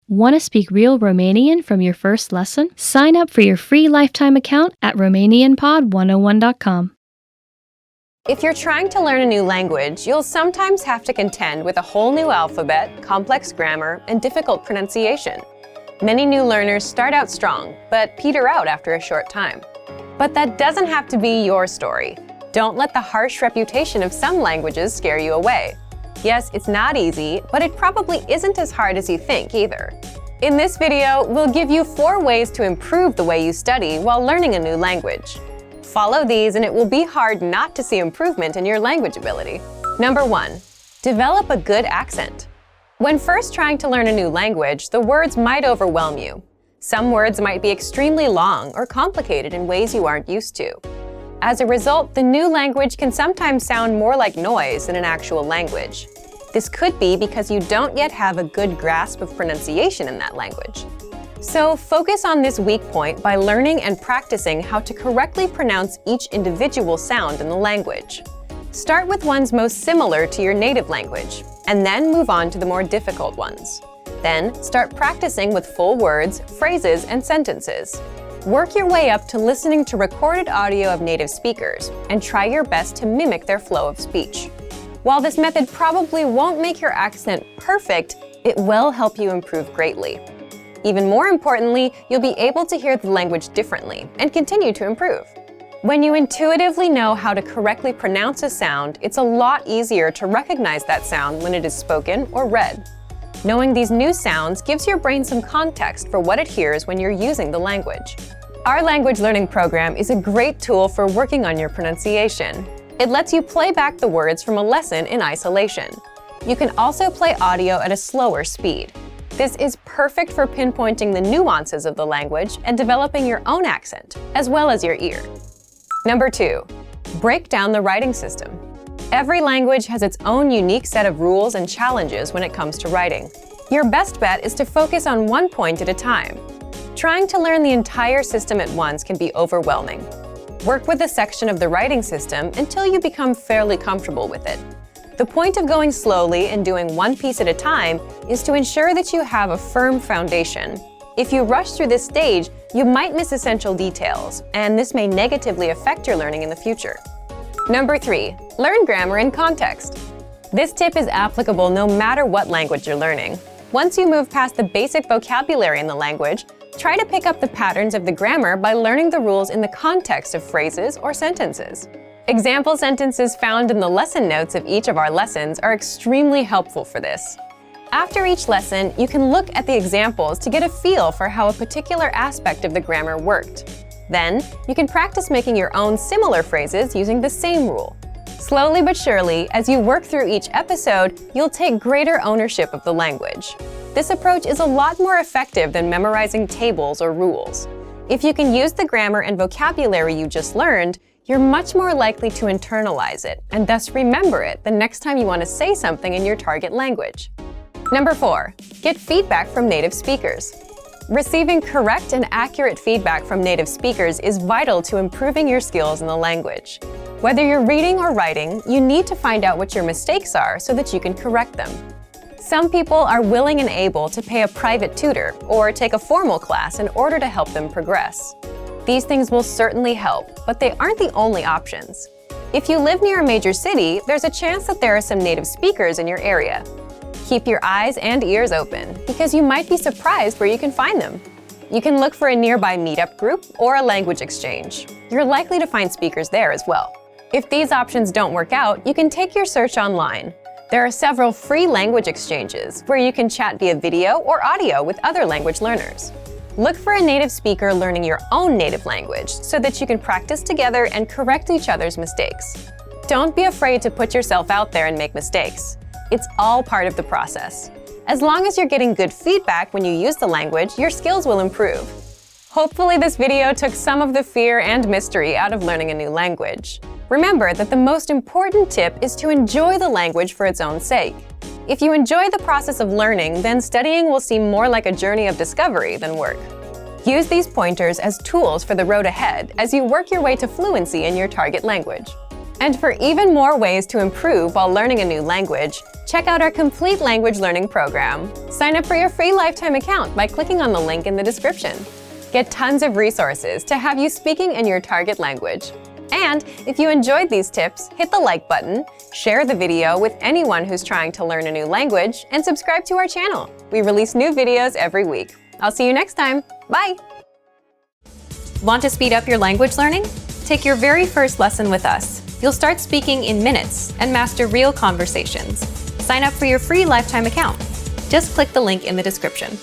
Want to speak real Romanian from your first lesson? Sign up for your free lifetime account at RomanianPod101.com. If you're trying to learn a new language, you'll sometimes have to contend with a whole new alphabet, complex grammar, and difficult pronunciation. Many new learners start out strong, but peter out after a short time. But that doesn't have to be your story. Don't let the harsh reputation of some languages scare you away. Yes, it's not easy, but it probably isn't as hard as you think either. In this video, we'll give you 4 ways to improve the way you study while learning a new language. Follow these and it will be hard not to see improvement in your language ability. Number 1. Develop a good accent. When first trying to learn a new language, the words might overwhelm you. Some words might be extremely long or complicated in ways you aren't used to. As a result, the new language can sometimes sound more like noise than an actual language. This could be because you don't yet have a good grasp of pronunciation in that language. So focus on this weak point by learning and practicing how to correctly pronounce each individual sound in the language. Start with ones most similar to your native language, and then move on to the more difficult ones. Then start practicing with full words, phrases, and sentences. Work your way up to listening to recorded audio of native speakers and try your best to mimic their flow of speech. While this method probably won't make your accent perfect, it will help you improve greatly. Even more importantly, you'll be able to hear the language differently and continue to improve. When you intuitively know how to correctly pronounce a sound, it's a lot easier to recognize that sound when it is spoken or read. Knowing these new sounds gives your brain some context for what it hears when you're using the language. Our language learning program is a great tool for working on your pronunciation. It lets you play back the words from a lesson in isolation. You can also play audio at a slower speed. This is perfect for pinpointing the nuances of the language and developing your own accent, as well as your ear. Number 2. Break down the writing system. Every language has its own unique set of rules and challenges when it comes to writing. Your best bet is to focus on one point at a time. Trying to learn the entire system at once can be overwhelming. Work with a section of the writing system until you become fairly comfortable with it. The point of going slowly and doing one piece at a time is to ensure that you have a firm foundation. If you rush through this stage, you might miss essential details, and this may negatively affect your learning in the future. Number 3. Learn grammar in context. This tip is applicable no matter what language you're learning. Once you move past the basic vocabulary in the language, try to pick up the patterns of the grammar by learning the rules in the context of phrases or sentences. Example sentences found in the lesson notes of each of our lessons are extremely helpful for this. After each lesson, you can look at the examples to get a feel for how a particular aspect of the grammar worked. Then, you can practice making your own similar phrases using the same rule. Slowly but surely, as you work through each episode, you'll take greater ownership of the language. This approach is a lot more effective than memorizing tables or rules. If you can use the grammar and vocabulary you just learned, you're much more likely to internalize it and thus remember it the next time you want to say something in your target language. Number 4. Get feedback from native speakers. Receiving correct and accurate feedback from native speakers is vital to improving your skills in the language. Whether you're reading or writing, you need to find out what your mistakes are so that you can correct them. Some people are willing and able to pay a private tutor or take a formal class in order to help them progress. These things will certainly help, but they aren't the only options. If you live near a major city, there's a chance that there are some native speakers in your area. Keep your eyes and ears open, because you might be surprised where you can find them. You can look for a nearby meetup group or a language exchange. You're likely to find speakers there as well. If these options don't work out, you can take your search online. There are several free language exchanges where you can chat via video or audio with other language learners. Look for a native speaker learning your own native language so that you can practice together and correct each other's mistakes. Don't be afraid to put yourself out there and make mistakes. It's all part of the process. As long as you're getting good feedback when you use the language, your skills will improve. Hopefully this video took some of the fear and mystery out of learning a new language. Remember that the most important tip is to enjoy the language for its own sake. If you enjoy the process of learning, then studying will seem more like a journey of discovery than work. Use these pointers as tools for the road ahead as you work your way to fluency in your target language. And for even more ways to improve while learning a new language, check out our complete language learning program. Sign up for your free lifetime account by clicking on the link in the description. Get tons of resources to have you speaking in your target language. And if you enjoyed these tips, hit the like button, share the video with anyone who's trying to learn a new language, and subscribe to our channel. We release new videos every week. I'll see you next time. Bye! Want to speed up your language learning? Take your very first lesson with us. You'll start speaking in minutes and master real conversations. Sign up for your free lifetime account. Just click the link in the description.